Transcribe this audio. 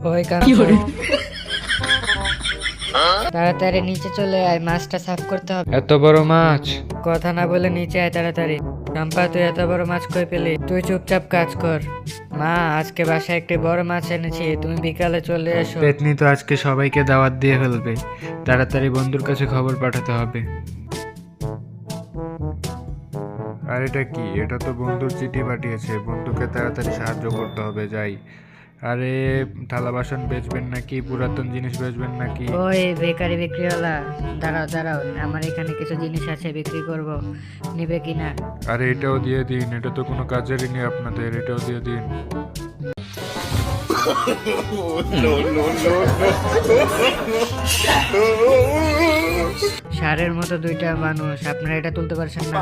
ওই কাম কর। তাড়াতাড়ি নিচে চলে আয়, মাছটা সাফ করতে হবে। এত বড় মাছ? কথা না বলে নিচে আয় তাড়াতাড়ি। চম্পা, তুই এত বড় মাছ কই পেলি? তুই চুপচাপ কাজ কর। মা, আজকে বাসায় একটি বড় মাছ এনেছি, তুমি বিকালে চলে এসো। পেতনি তো আজকে সবাইকে দাওয়াত দিয়ে ফেলবে, তাড়াতাড়ি বন্ধুর কাছে খবর পাঠাতে হবে। আর এটা কি? এটা তো বন্ধুর চিঠি পাঠিয়েছে, বন্ধুকে তাড়াতাড়ি সাহায্য করতে হবে, যাই। আরে, থালা বাসন বেচবেন নাকি পুরাতন জিনিস বেচবেন নাকি? ওই বেকারি বিক্রিওয়ালা, দাঁড়াও দাঁড়াও, আমার এখানে কিছু জিনিস আছে বিক্রি করব, নিবে কিনা? আরে এটাও দিয়ে দিন, এটা তো কোনো কাজেরই নেই আপনাদের, এটাও দিয়ে দিন। ষাঁড়ের মতো দুইটা মানুষ, আপনারা এটা তুলতে পারছেন না?